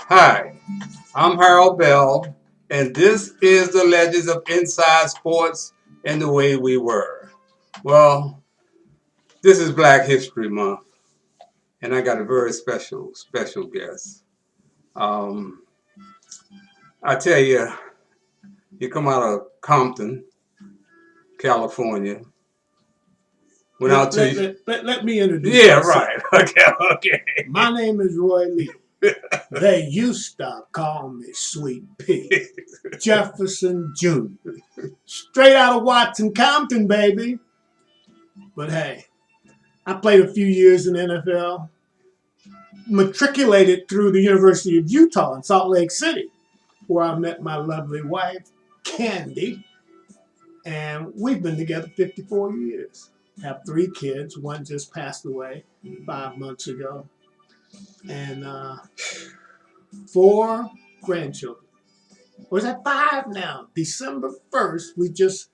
Hi, I'm Harold Bell, and this is the Legends of Inside Sports and the Way We Were. Well, this is Black History Month, and I got a very special guest. Um, I tell you, you come out of Compton, California, went out to let me introduce yeah, myself. right. Okay. My name is Roy Lee. They used to call me Sweet Pea. Jefferson Jr. Straight out of Watson, Compton, baby. But hey, I played a few years in the NFL, matriculated through the University of Utah in Salt Lake City, where I met my lovely wife, Candy, and we've been together 54 years. Have 3 kids. One just passed away 5 months ago. And 4 grandchildren. Or is that 5 now? December 1st, we just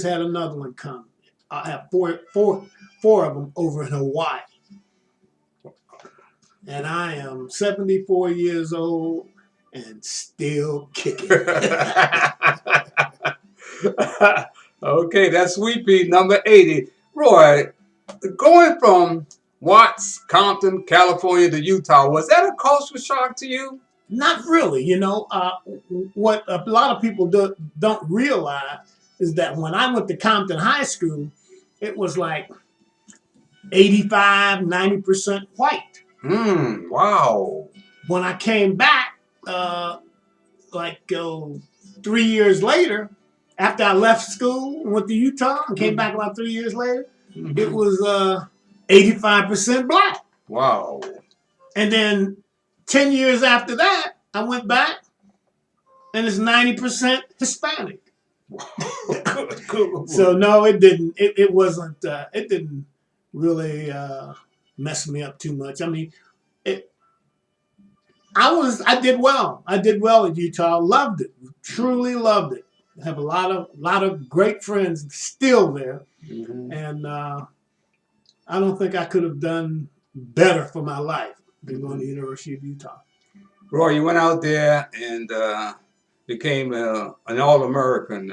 had another one come. I have four of them over in Hawaii. And I am 74 years old and still kicking. Okay, that's Sweet Pea number 80. Roy, going from Watts, Compton, California to Utah, was that a cultural shock to you? Not really. What a lot of people don't realize is that when I went to Compton High School, it was like 85, 90% white. Wow. When I came back, 3 years later, after I left school and went to Utah and came back about 3 years later, it was 85% black. Wow. And then 10 years after that, I went back and it's 90% Hispanic. Cool. So no, it didn't. It wasn't. It didn't really mess me up too much. I mean, I did well. I did well at Utah. Loved it. Truly loved it. I have a lot of great friends still there, and I don't think I could have done better for my life than going to the University of Utah. Roy, you went out there and became an All-American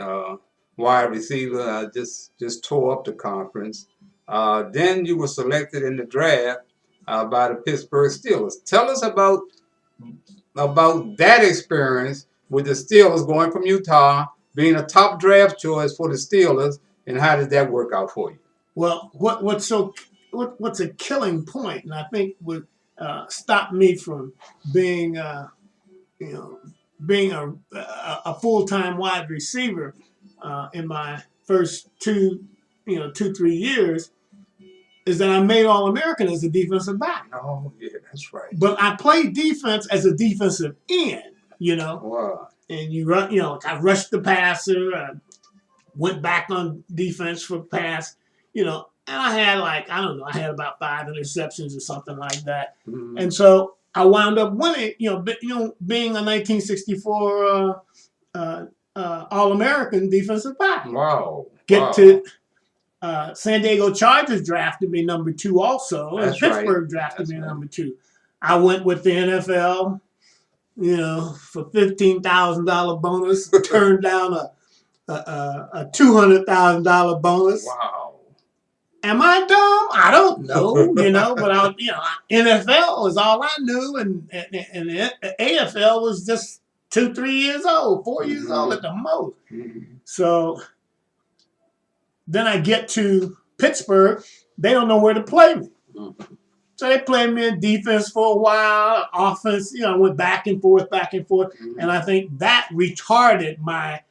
wide receiver. Just tore up the conference. Then you were selected in the draft by the Pittsburgh Steelers. Tell us about that experience with the Steelers going from Utah, being a top draft choice for the Steelers, and how did that work out for you? Well, what's a killing point, and I think would stop me from being being a full-time wide receiver in my first 3 years, is that I made All-American as a defensive back. Oh, yeah, that's right. But I played defense as a defensive end, Wow. And you run, I rushed the passer, I went back on defense for pass, and I had I had about 5 interceptions or something like that. And so I wound up winning, being a 1964 All-American defensive back. Wow. To San Diego Chargers drafted me number 2 also, and Pittsburgh drafted me number 2. I went with the NFL, for $15,000 bonus, turned down a $200,000 bonus. Wow. Am I dumb? I don't know, but NFL is all I knew, and AFL was just 2-3 years old, 4 years old at the most. So then I get to Pittsburgh, they don't know where to play me. So they played me in defense for a while, offense, I went back and forth, and I think that retarded my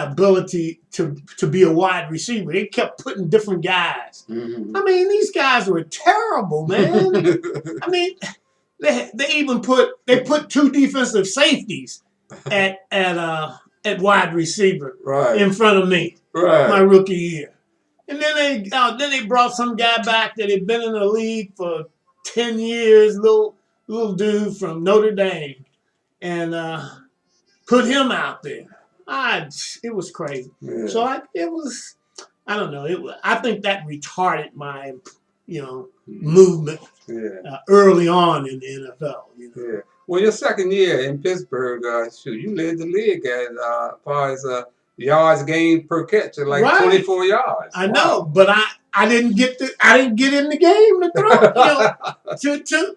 ability to be a wide receiver. They kept putting different guys. I mean, these guys were terrible, man. I mean, they put 2 defensive safeties at wide receiver in front of me my rookie year. And then they brought some guy back that had been in the league for 10 years, little dude from Notre Dame, and put him out there. It was crazy. Yeah. So I don't know. I think that retarded movement Yeah. early on in the NFL. Yeah. Well, your second year in Pittsburgh, shoot, you led the league as far as yards gained per catch at like Right. 24 yards. I know, but I didn't get in the game to throw,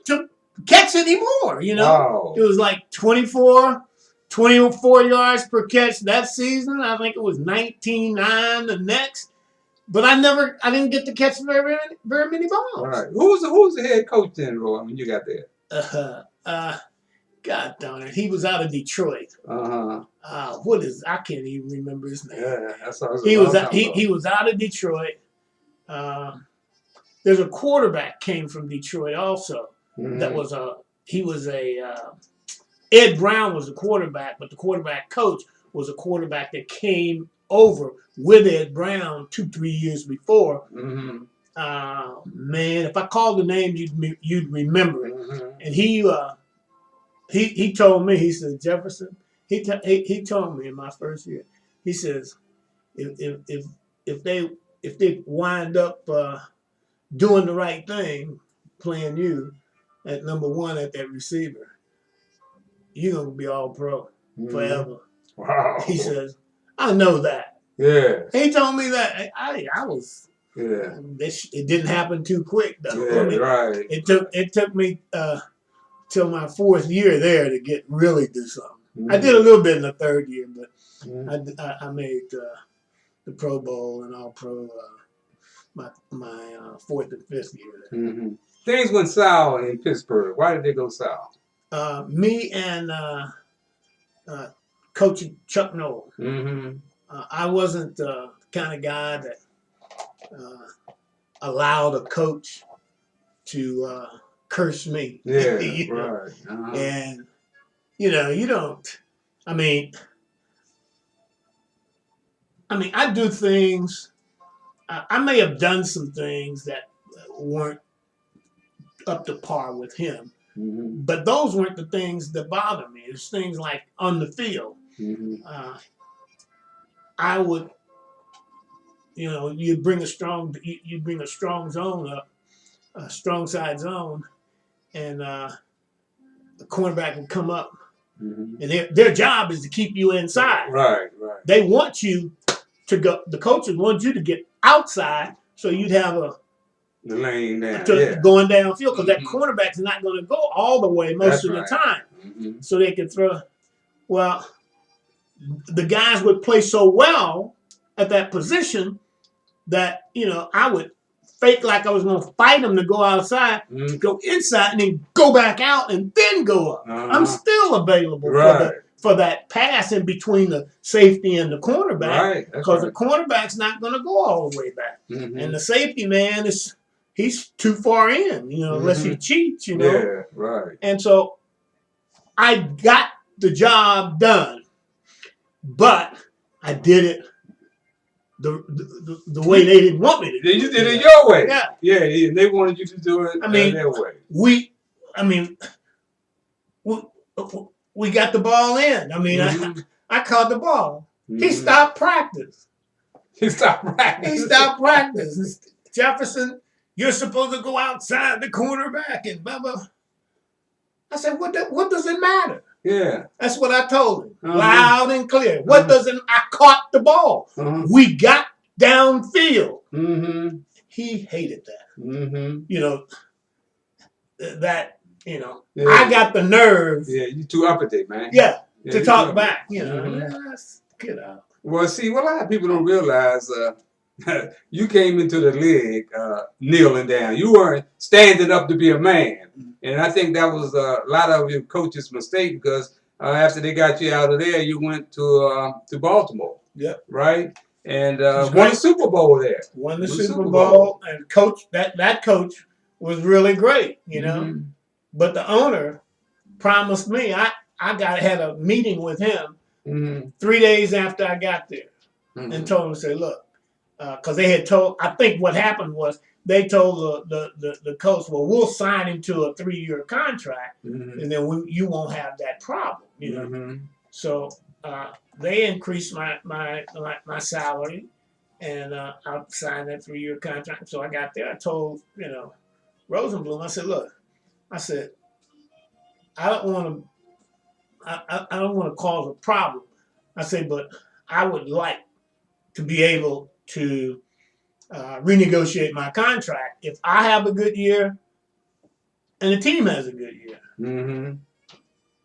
to catch anymore. Wow. It was like 24 yards per catch that season. I think it was 19-9 the next. But I didn't get to catch very many balls. Right. Who's the head coach then, Roy, when you got there? God darn it, he was out of Detroit. I can't even remember his name. Yeah, that's what he was out of Detroit. There's a quarterback came from Detroit also. Mm-hmm. Ed Brown was the quarterback, but the quarterback coach was a quarterback that came over with Ed Brown 2-3 years before. Mm-hmm. Man, if I called the name, you'd remember it. Mm-hmm. And he told me, he said, Jefferson, he told me in my first year, he says, if they wind up doing the right thing, playing you at number one at that receiver, you're gonna be all pro forever. Wow. He says, I know that. Yeah. He told me that. I was. Yeah. It didn't happen too quick though. Yeah, right. It took me till my fourth year there to really do something. Mm-hmm. I did a little bit in the third year, but I made the Pro Bowl and All Pro my fourth and fifth year there. Mm-hmm. Things went sour in Pittsburgh. Why did they go sour? Me and Coach Chuck Noll. Mm-hmm. I wasn't the kind of guy that allowed a coach to curse me. Yeah, right. Uh-huh. And you don't. I mean, I do things. I may have done some things that weren't up to par with him. Mm-hmm. But those weren't the things that bother me. It's things like on the field. Mm-hmm. I would, you bring a strong zone up, a strong side zone, and the cornerback would come up, mm-hmm. and their job is to keep you inside. Right. They want you to go. The coaches want you to get outside, so you'd have the lane down, going downfield, because that cornerback's not going to go all the way most of the time. Mm-hmm. So they can throw. Well, the guys would play so well at that position that, I would fake like I was going to fight them to go outside, go inside, and then go back out and then go up. Uh-huh. I'm still available for that pass in between the safety and the cornerback, because the cornerback's not going to go all the way back. Mm-hmm. And the safety man he's too far in, unless he cheats, Yeah, right. And so I got the job done, but I did it the way they didn't want me to do it. You did it your way. Yeah. Yeah, they wanted you to do it their way. We got the ball in. I caught the ball. Mm-hmm. He stopped practice. Jefferson, you're supposed to go outside the cornerback and blah, blah. I said, what does it matter? Yeah. That's what I told him, loud and clear. I caught the ball. We got downfield. Mm-hmm. He hated that. Mm-hmm. I got the nerve. Yeah, you too uppity, man. Yeah, to talk back. Let's get out. Well, see, what a lot of people don't realize, you came into the league kneeling down. You weren't standing up to be a man. And I think that was a lot of your coach's mistake, because after they got you out of there, you went to Baltimore. Yep. Right? And won the Super Bowl there. Won the Super Bowl. And coach, that coach was really great, Mm-hmm. But the owner promised me, I had a meeting with him 3 days after I got there, and told him, say, look, because they had told, I think what happened was they told the coach, well, we'll sign him to a 3-year contract, and then you won't have that problem, Mm-hmm. So they increased my salary, And I signed that 3-year contract. So I got there. I told, Rosenblum, I said, look, I said, I don't want to, I don't want to cause a problem. I said, but I would like to be able to renegotiate my contract if I have a good year and the team has a good year. Mm-hmm.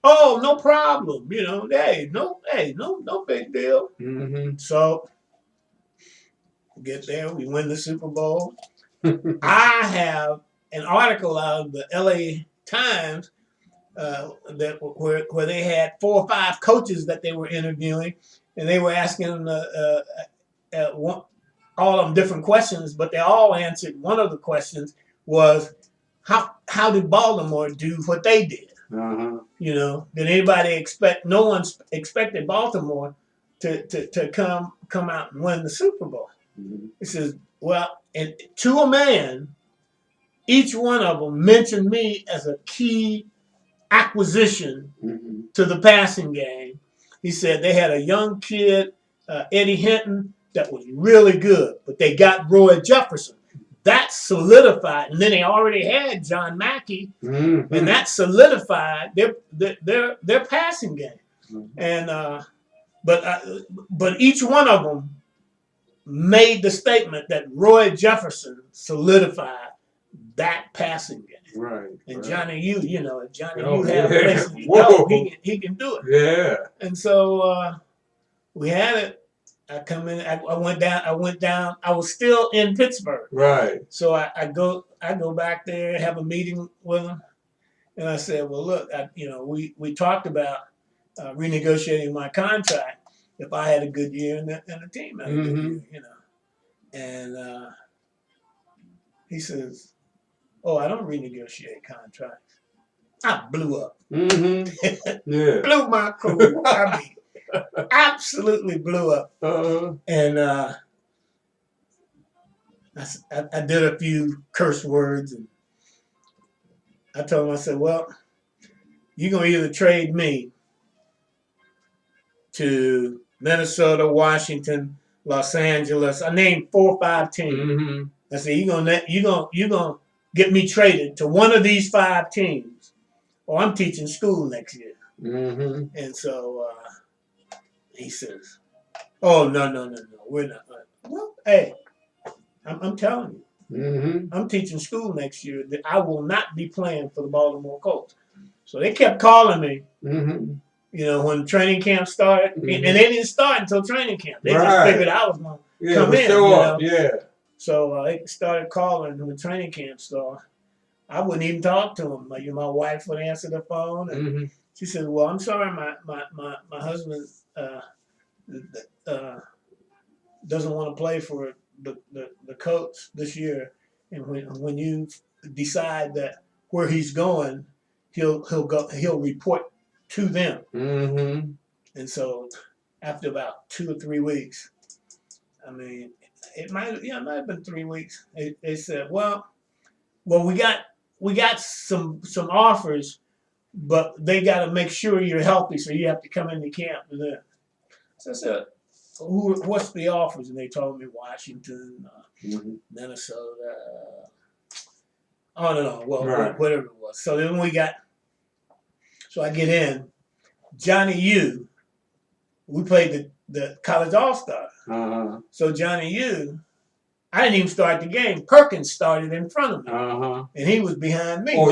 Oh, no problem. No big deal. Mm-hmm. So get there, we win the Super Bowl. I have an article out of the LA Times where they had 4 or 5 coaches that they were interviewing, and they were asking them all of them different questions, but they all answered. One of the questions was, how did Baltimore do what they did? Uh-huh. Did anybody expect? No one expected Baltimore to come out and win the Super Bowl. Mm-hmm. He says, well, and to a man, each one of them mentioned me as a key acquisition Mm-hmm. to the passing game. He said they had a young kid, Eddie Hinton, that was really good, but they got Roy Jefferson. That solidified, and then they already had John Mackey, Mm-hmm. and that solidified their passing game. Mm-hmm. And but each one of them made the statement that Roy Jefferson solidified that passing game. Right. And right. Johnny Yu, if Johnny Oh, Yu had a yeah. place, Whoa. he can do it. Yeah. And so we had it. I come in. I went down. I was still in Pittsburgh. Right. So I go back there, have a meeting with him, and I said, well, look, we talked about renegotiating my contract if I had a good year and the team had a good year, And he says, oh, I don't renegotiate contracts. I blew up. Mm-hmm. Yeah. Blew my cool. I mean, absolutely blew up. Uh-huh. And I did a few curse words, and I told him, I said, well, you're going to either trade me to Minnesota, Washington, Los Angeles. I named 4 or 5 teams. Mm-hmm. I said, you're gonna get me traded to one of these 5 teams, or I'm teaching school next year. Mm-hmm. And so he says, oh, no, we're not. Well, hey, I'm telling you, Mm-hmm. I'm teaching school next year that I will not be playing for the Baltimore Colts. So they kept calling me, Mm-hmm. When training camp started, and they didn't start until training camp. They just figured I was going to come in. Show up. Yeah. So they started calling when training camp started. I wouldn't even talk to them. My wife would answer the phone, and she said, well, I'm sorry, my husband doesn't want to play for the Colts this year, and when you decide that where he's going, he'll report to them. Mm-hmm. And so after about 2 or 3 weeks, I mean, it might have been 3 weeks. They said, well, we got some offers, but they got to make sure you're healthy, so you have to come into camp. So I said, what's the offers? And they told me Washington, Minnesota, on and on. Well, right. Whatever it was. So then so I get in. Johnny Yu, we played the college all-star. Uh-huh. So Johnny Yu, I didn't even start the game. Perkins started in front of me, and he was behind me. You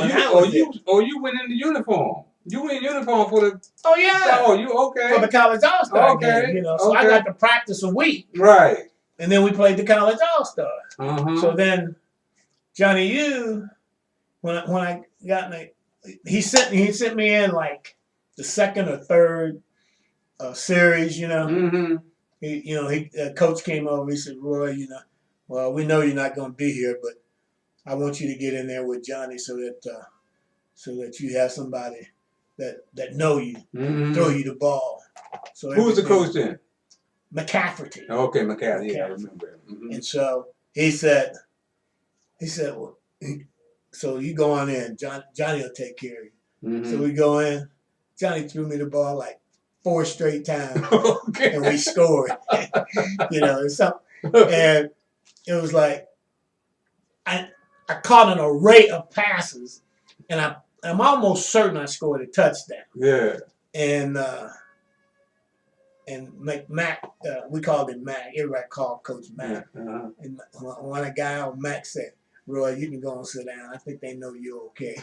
went in the uniform. You were in uniform for the. Oh yeah. Oh, you okay? For the college all-star game, So I got to practice a week. Right. And then we played the college all-stars. Uh-huh. So then Johnny Yu, when I got in, he sent me in like the second or third series. Mm-hmm. Coach came over. He said, Roy, well, we know you're not going to be here, but I want you to get in there with Johnny so that you have somebody that know you, throw you the ball. So who was the coach then? McCafferty. Okay, McCafferty. Yeah, I remember. Mm-hmm. And so he said, well, so you go on in. Johnny will take care of you. Mm-hmm. So we go in. Johnny threw me the ball like 4 straight times, and we scored. And it was like I caught an array of passes, and I'm almost certain I scored a touchdown. Yeah. And Mac, we called him Mac. Everybody called Coach Mac. Uh-huh. And one guy on Mac said, "Roy, you can go and sit down. I think they know you're okay."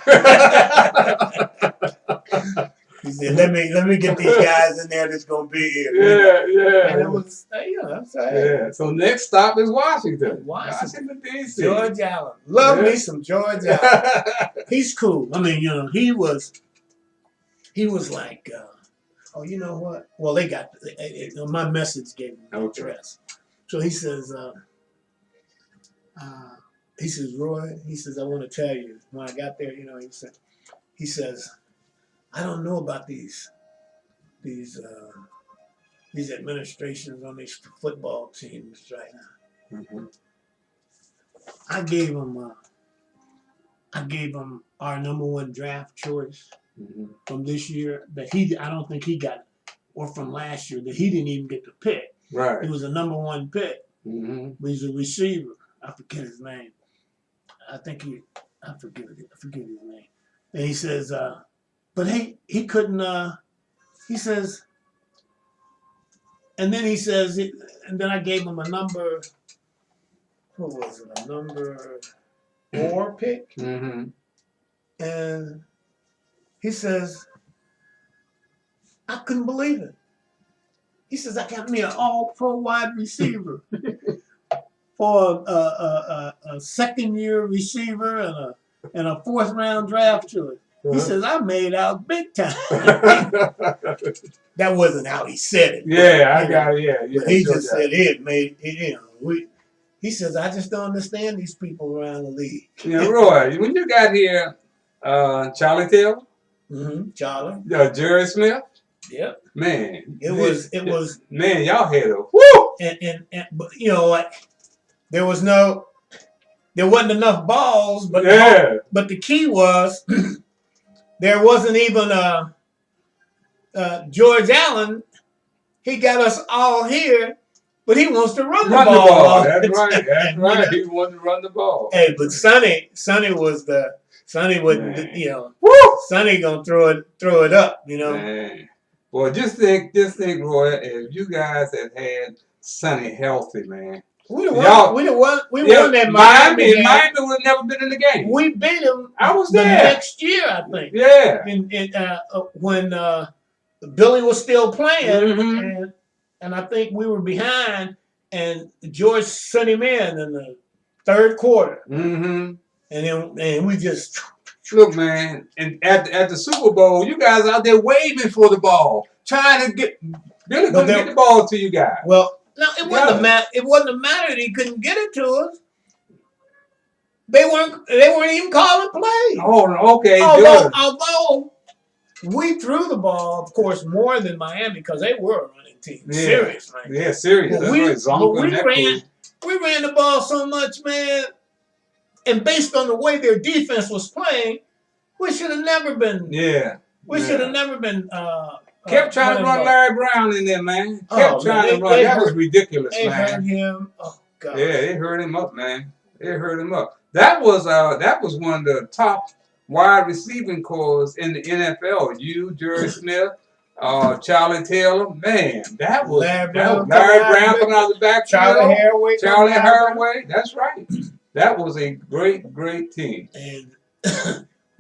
He said, "Let me get these guys in there that's gonna be here." Yeah. And it was, that's right. Yeah. So next stop is Washington. Washington D.C. George Allen. Love me some George Allen. He's cool. I mean, he was like, oh, you know what? Well, they got my message gave him the address. So he says, Roy, he says, I want to tell you. When I got there, he says, I don't know about these administrations on these football teams right now. Mm-hmm. I gave him our number one draft choice from this year that I don't think he got, or from last year that he didn't even get to pick. Right. He was a number one pick. Mm-hmm. But he's a receiver. I forget his name. I forget his name. And he says, but he couldn't. He says, and then he says, and then I gave him a number. What was it? A number 4 pick. Mm-hmm. And he says, I couldn't believe it. He says, I got me an all-pro wide receiver for a second-year receiver and a fourth-round draft choice. He says, I made out big time. That wasn't how he said it. Yeah, I got it. Yeah. But he just said it made it, he says, I just don't understand these people around the league. Roy, when you got here, Charlie Taylor? Mm-hmm. Charlie. Jerry Smith? Yep. Man. It was. Man, y'all had a whoo! And but like there wasn't enough balls, but the key was there wasn't even George Allen. He got us all here. But he wants to run the ball. That's right. That's right. He wanted to run the ball. Hey, but Sonny wouldn't, Woo! Sonny gonna throw it up, Man. Well, just think, Roy, if you guys had Sonny healthy, man. We won that Miami game. Miami would have never been in the game. We beat him. I was the there next year, I think. Yeah. When Billy was still playing, mm-hmm. and I think we were behind, and George sent him in the third quarter. Mm-hmm. And we just look, man. And at the Super Bowl, you guys out there waving for the ball, trying to get Billy couldn't get the ball to you guys. Well, no, it wasn't a matter that he couldn't get it to us. They weren't even calling plays. Oh, okay. Although we threw the ball, of course, more than Miami because they were a running team. Yeah. Serious, right? Yeah, serious. But we ran the ball so much, man. And based on the way their defense was playing, we should have never been. Yeah. We should have never been. Kept trying to run Larry Brown in there, man. Kept trying to run. That was ridiculous, man. They hurt him. Oh God. Yeah, they hurt him up, man. They hurt him up. That was one of the top wide receiving corps in the NFL. You, Jerry Smith, Charlie Taylor, man, that was Larry Brown coming out of the back. Charlie Haraway. That's right. That was a great, great team. And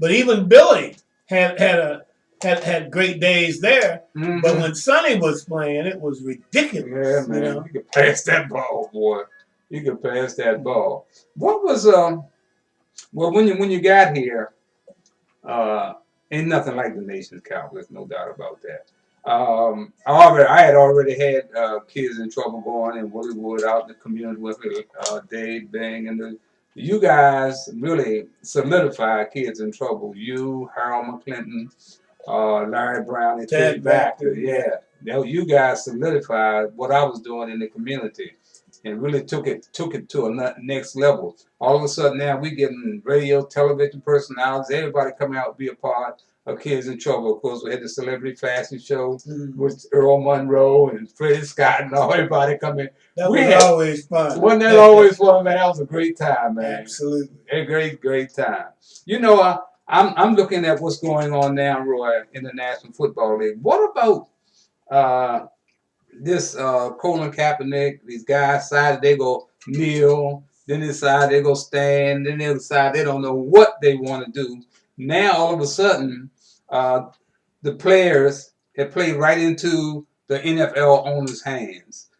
but even Billy had great days there. Mm-hmm. But when Sonny was playing, it was ridiculous. Yeah, man. You could pass that ball, boy. You could pass that ball. What was well when you got here, ain't nothing like the nation's Cowboys, no doubt about that. I had already had Kids in Trouble going in Woollywood out in the community with Dave Bang, and you guys really solidified Kids in Trouble. You, Harold McClinton, Larry Brown, and Ted Baxter. Yeah, you guys solidified what I was doing in the community, and really took it to a next level. All of a sudden now we getting radio, television personalities, everybody coming out to be a part kids in trouble. Of course, we had the celebrity fashion show with Earl Monroe and Freddie Scott and all everybody coming. That was always fun. Wasn't that always fun, man? That was a great time, man. Absolutely, a great time. You know, I'm looking at what's going on now, Roy, in the National Football League. What about this Colin Kaepernick? These guys decided they go kneel, then they decide they go stand, then they decide they don't know what they want to do. Now all of a sudden, the players have played right into the NFL owners' hands.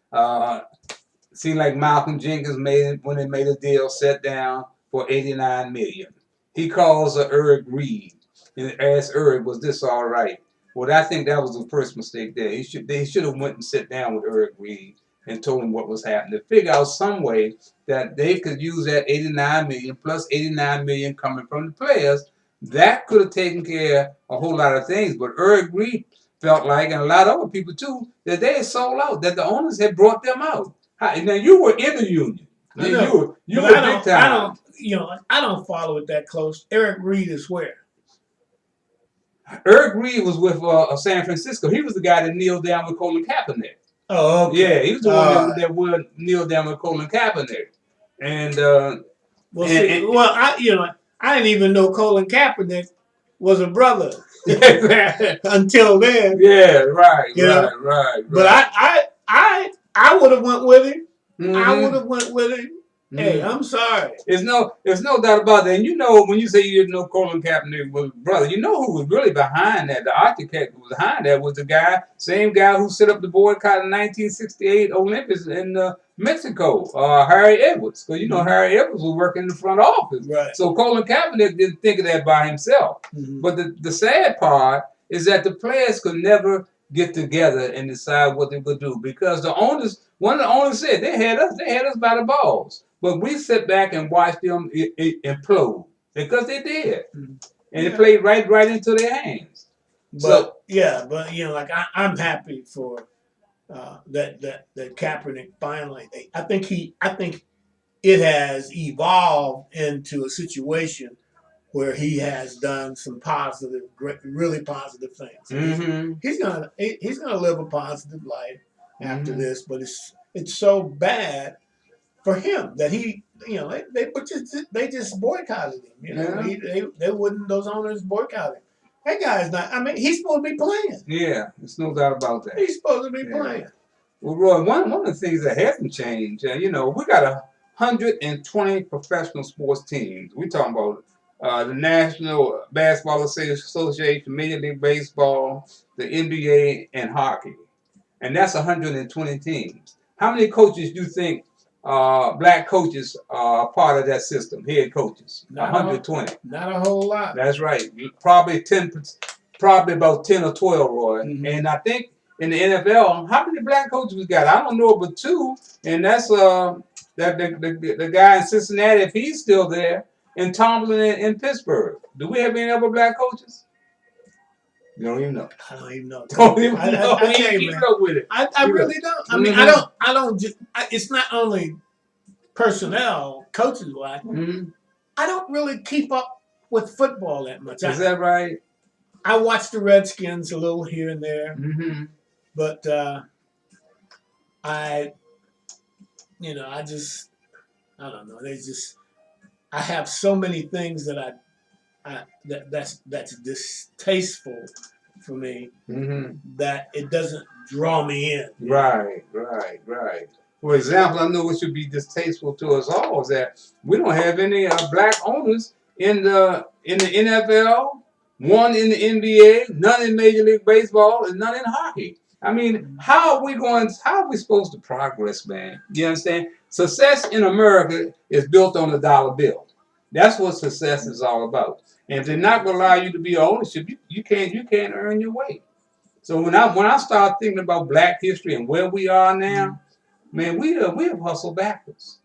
Seemed like Malcolm Jenkins made it when they made a deal, set down for $89 million. He calls Eric Reed and asked Eric, "Was this all right?" Well, I think that was the first mistake there. They should have went and sat down with Eric Reed and told him what was happening. Figure out some way that they could use that $89 million plus $89 million coming from the players. That could have taken care of a whole lot of things. But Eric Reed felt like, and a lot of other people too, that they had sold out, that the owners had brought them out. Now you were in the union. You were big time. I don't follow it that close. Eric Reed is where? Eric Reed was with San Francisco. He was the guy that kneeled down with Colin Kaepernick. Oh, okay. Yeah, he was the one that would kneel down with Colin Kaepernick. And I didn't even know Colin Kaepernick was a brother until then. Yeah, right. But I would have went with him. Mm-hmm. I would have went with him. Hey, I'm sorry. There's no doubt about that. And you know, when you say you didn't know Colin Kaepernick was brother, you know who was really behind that. The architect who was behind that was the same guy who set up the boycott in 1968 Olympics in Mexico, Harry Edwards. Because, you know, Harry Edwards was working in the front office. Right. So Colin Kaepernick didn't think of that by himself. Mm-hmm. But the sad part is that the players could never get together and decide what they would do. Because one of the owners said, they had us by the balls. But we sit back and watch them implode because they did, and it played right into their hands. But like I'm happy for that Kaepernick finally. I think it has evolved into a situation where he has done some really positive things. Mm-hmm. He's gonna live a positive life after this, but it's so bad for him that they just boycotted him. You know, they wouldn't. Those owners boycotted him. That guy's not. I mean, he's supposed to be playing. Yeah, there's no doubt about that. He's supposed to be playing. Well, Roy, one of the things that hasn't changed, we got 120 professional sports teams. We're talking about the National Basketball Association, Major League Baseball, the NBA, and hockey, and that's 120 teams. How many coaches do you think? Black coaches are part of that system, head coaches. 120. Not a whole lot. That's right. Probably about 10 or 12, Roy. Mm-hmm. And I think in the NFL, how many black coaches we got? I don't know, but 2. And that's the guy in Cincinnati, if he's still there, and Tomlin in Pittsburgh. Do we have any other black coaches? You don't even know. I don't even know. I can't keep up with it. I really don't. I mean, I don't. It's not only personnel, coaches wise. Mm-hmm. I don't really keep up with football that much. Is that right? I watch the Redskins a little here and there, but I don't know. I have so many things that that's distasteful for me that it doesn't draw me in. Right. For example, I know what should be distasteful to us all is that we don't have any black owners in the NFL, one in the NBA, none in Major League Baseball, and none in hockey. I mean, how are we supposed to progress, man? You understand? Success in America is built on the dollar bill. That's what success is all about. And if they're not going to allow you to be ownership, you can't earn your way. So when I start thinking about Black history and where we are now, man, we have hustled backwards.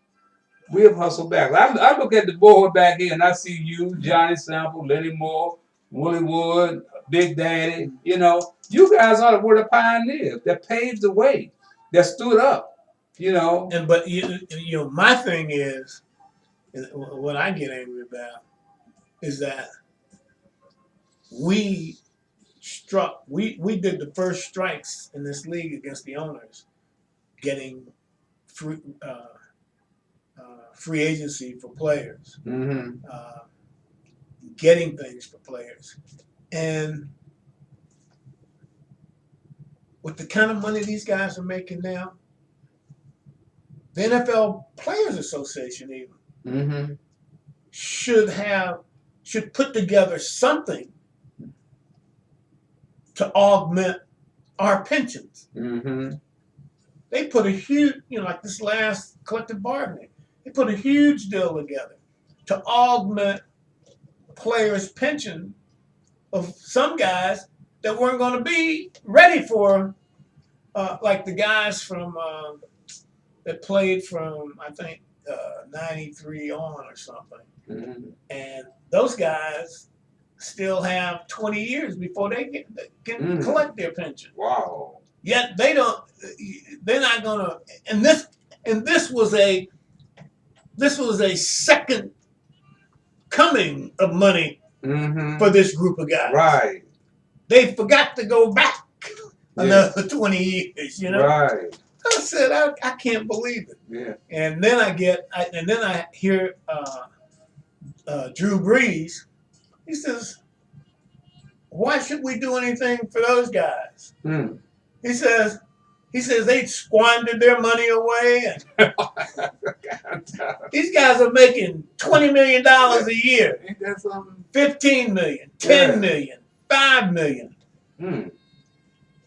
We have hustled backwards. I look at the board back here and I see you, Johnny Sample, Lenny Moore, Willie Wood, Big Daddy. You guys were the pioneers that paved the way, that stood up. But my thing is, what I get angry about is that we we did the first strikes in this league against the owners, getting free, free agency for players, getting things for players. And with the kind of money these guys are making now, the NFL Players Association even should put together something to augment our pensions. They put a huge, like this last collective bargaining, they put a huge deal together to augment players' pension of some guys that weren't going to be ready for, like the guys from that played from, I think, 93 on or something. And those guys still have 20 years before they can collect their pension. Wow. Yet they're not gonna, and this was a second coming of money for this group of guys. Right. They forgot to go back another 20 years, Right. I said, I can't believe it. Yeah. And then I hear Drew Brees. He says, why should we do anything for those guys? He says they squandered their money away. And these guys are making $20 million a year. Ain't that something? $15 million, $10 million, $5 million.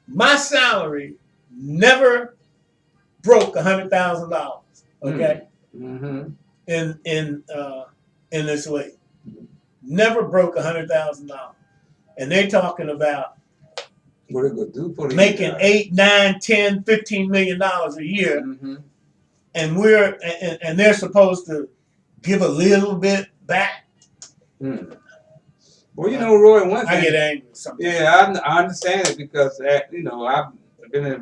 My salary never broke $100,000. Okay, in this league, never broke $100,000, and they're talking about what are they gonna do for making $8, $9, $10, $15 million a year, and and they're supposed to give a little bit back. Well, Roy, one thing I get angry sometimes. Yeah, I understand it because I've been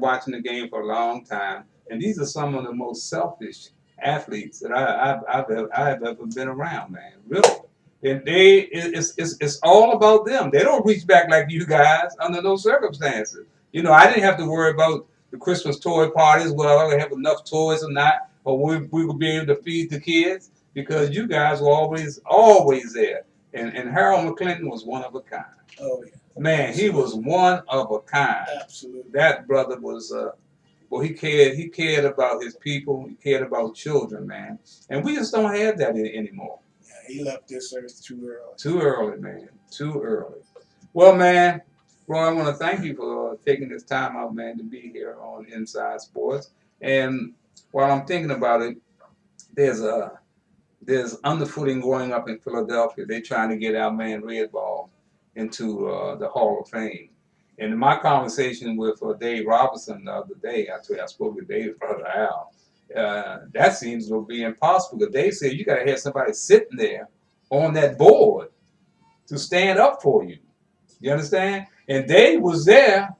watching the game for a long time, and these are some of the most selfish athletes that I've ever been around, man. Really. And it's all about them. They don't reach back like you guys under those circumstances. I didn't have to worry about the Christmas toy parties, whether I would have enough toys or not, or we would be able to feed the kids, because you guys were always there. And Harold McClinton was one of a kind. Oh yeah. Man, he was one of a kind. Absolutely. That brother was he cared about his people, he cared about children, man. And we just don't have that anymore. He left this earth too early. Too early, man. Too early. Well, man, Roy, I want to thank you for taking this time out, man, to be here on Inside Sports. And while I'm thinking about it, there's underfooting going up in Philadelphia. They're trying to get our man Redball into the Hall of Fame. And in my conversation with Dave Robinson the other day, I spoke with Dave's brother Al. That seems to be impossible, because they said you got to have somebody sitting there on that board to stand up for you. You understand? And Dave was there,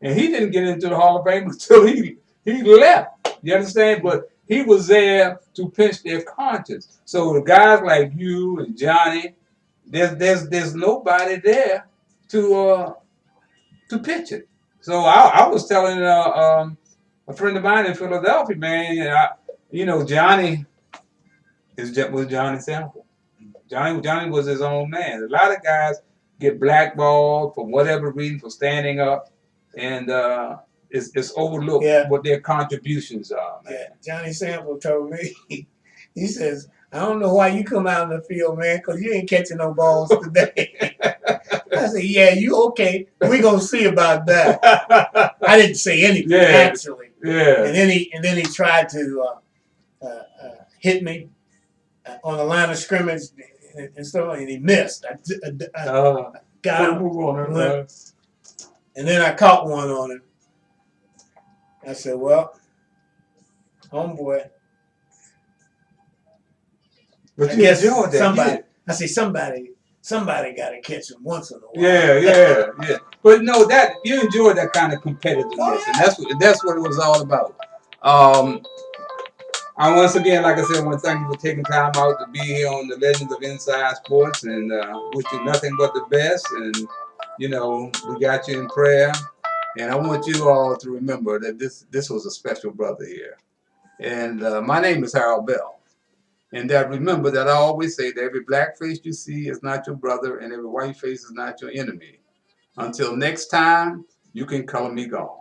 and he didn't get into the Hall of Fame until he left. You understand? But he was there to pinch their conscience. So the guys like you and Johnny, there's nobody there to pitch it. So I was telling a friend of mine in Philadelphia, man, Johnny was Johnny Sample. Johnny was his own man. A lot of guys get blackballed for whatever reason for standing up, and it's overlooked what their contributions are, man. Yeah, Johnny Sample told me, he says, I don't know why you come out in the field, man, because you ain't catching no balls today. I said, yeah, you okay. We're going to see about that. I didn't say anything, actually. Yeah. And then he tried to hit me on the line of scrimmage and stuff, and he missed. I got him. And then I caught one on him. I said, well, homeboy. But you enjoyed that. Somebody, I say, somebody got to catch him once in a while. Yeah. But no, that you enjoyed that kind of competitiveness, and that's what it was all about. I once again, like I said, I want to thank you for taking time out to be here on the Legends of Inside Sports, and wish you nothing but the best. And we got you in prayer. And I want you all to remember that this was a special brother here. And my name is Harold Bell. And that remember that I always say that every black face you see is not your brother, and every white face is not your enemy. Until next time, you can color me gone.